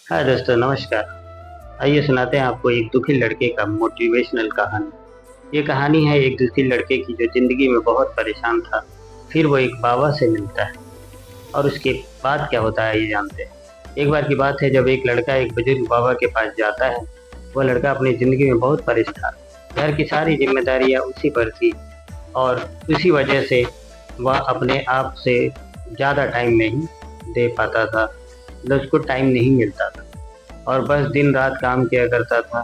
हाय दोस्तों, नमस्कार। आइए सुनाते हैं आपको एक दुखी लड़के का मोटिवेशनल कहानी। ये कहानी है एक दुखी लड़के की जो ज़िंदगी में बहुत परेशान था। फिर वो एक बाबा से मिलता है और उसके बाद क्या होता है ये जानते हैं। एक बार की बात है जब एक लड़का एक बुजुर्ग बाबा के पास जाता है। वो लड़का अपनी ज़िंदगी में बहुत परेशान था। घर की सारी ज़िम्मेदारियाँ उसी पर थी और उसी वजह से वह अपने आप से ज़्यादा टाइम नहीं दे पाता था। मतलब उसको टाइम नहीं मिलता था और बस दिन-रात काम किया करता था।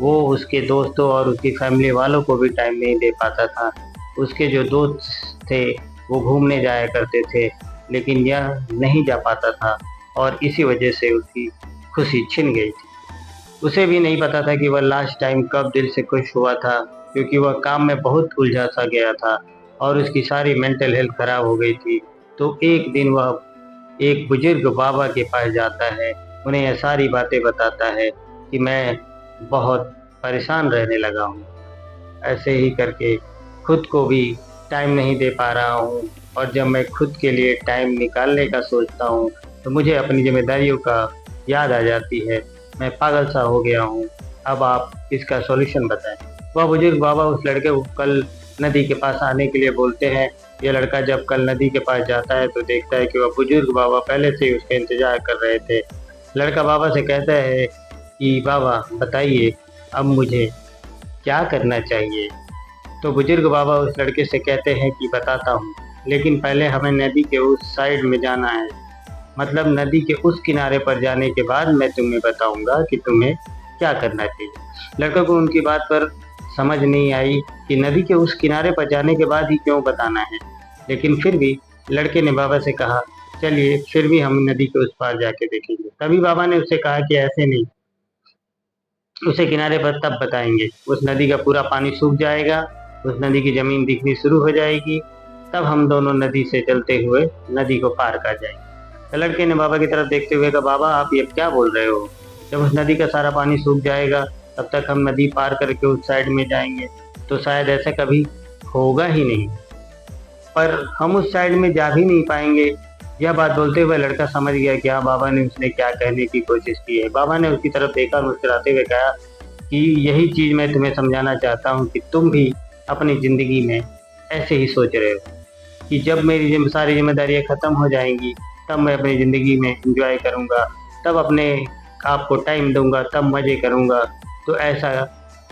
वो उसके दोस्तों और उसकी फैमिली वालों को भी टाइम नहीं दे पाता था। उसके जो दोस्त थे, वो घूमने जाया करते थे, लेकिन यह नहीं जा पाता था और इसी वजह से उसकी खुशी छिन गई थी। उसे भी नहीं पता था कि वह लास्ट टाइम कब दिल से खुश हुआ था, क्योंकि वह काम में बहुत उलझा-सा गया था और उसकी सारी मेंटल हेल्थ खराब हो गई थी। तो एक दिन वह एक बुजुर्ग बाबा के पास जाता है, उन्हें ये सारी बातें बताता है कि मैं बहुत परेशान रहने लगा हूँ। ऐसे ही करके खुद को भी टाइम नहीं दे पा रहा हूँ और जब मैं खुद के लिए टाइम निकालने का सोचता हूँ, तो मुझे अपनी ज़िम्मेदारियों का याद आ जाती है। मैं पागल-सा हो गया हूँ। अब आप इसका सॉल्यूशन बताएँ। वह बुजुर्ग बाबा उस लड़के को कल नदी के पास आने के लिए बोलते हैं। ये लड़का जब कल नदी के पास जाता है तो देखता है कि वह बुजुर्ग बाबा पहले से ही उसका इंतज़ार कर रहे थे। लड़का बाबा से कहता है कि बाबा बताइए, अब मुझे क्या करना चाहिए? तो बुजुर्ग बाबा उस लड़के से कहते हैं कि बताता हूँ, लेकिन पहले हमें नदी के उस साइड में जाना है। मतलब नदी के उस किनारे पर जाने के बाद मैं तुम्हें बताऊँगा कि तुम्हें क्या करना चाहिए। लड़के को उनकी बात पर समझ नहीं आई कि नदी के उस किनारे पर जाने के बाद ही क्यों बताना है। लेकिन फिर भी लड़के ने बाबा से कहा, चलिए फिर भी हम नदी के उस पार जाके देखेंगे। तभी बाबा ने उससे कहा कि ऐसे नहीं, उसे किनारे पर तब बताएँगे। उस नदी का पूरा पानी सूख जाएगा, उस नदी की ज़मीन दिखनी शुरू हो जाएगी, तब हम दोनों नदी से चलते हुए नदी को पार कर जाएँगे। तो लड़के ने बाबा की तरफ देखते हुए कहा, बाबा आप ये क्या बोल रहे हो? जब उस नदी का सारा पानी सूख जाएगा, तब तक हम नदी पार करके उस साइड में जाएँगे, तो शायद ऐसा कभी होगा ही नहीं। पर हम उस साइड में जा भी नहीं पाएँगे। यह बात बोलते हुए लड़का समझ गया कि हाँ, बाबा ने उसने क्या कहने की कोशिश की है। बाबा ने उसकी तरफ देखा और मुस्कुराते हुए कहा कि यही चीज़ मैं तुम्हें समझाना चाहता हूँ कि तुम भी अपनी ज़िंदगी में ऐसे ही सोच रहे हो कि जब मेरी सारी ज़िम्मेदारियाँ ख़त्म हो जाएँगी, तब मैं अपनी ज़िंदगी में एन्जॉय करूँगा, तब अपने आप को टाइम दूँगा, तब मज़े करूँगा। तो ऐसा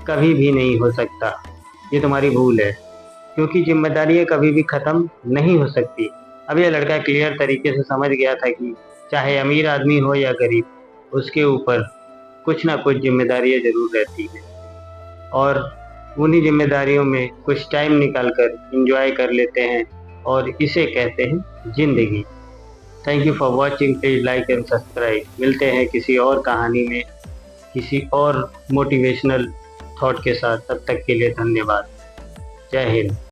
कभी भी नहीं हो सकता। ये तुम्हारी भूल है। क्योंकि ज़िम्मेदारियाँ कभी भी ख़त्म नहीं हो सकती। अब यह लड़का क्लियर तरीके से समझ गया था कि चाहे अमीर आदमी हो या गरीब, उसके ऊपर कुछ न कुछ ज़िम्मेदारियाँ ज़रूर रहती हैं और उन्हीं ज़िम्मेदारियों में कुछ टाइम निकाल कर एन्जॉय कर लेते हैं और इसे कहते हैं ज़िंदगी। Thank you for watching, please like and subscribe. मिलते हैं किसी और कहानी में, किसी और मोटिवेशनल थॉट के साथ। तब तक के लिए धन्यवाद। जय हिंद।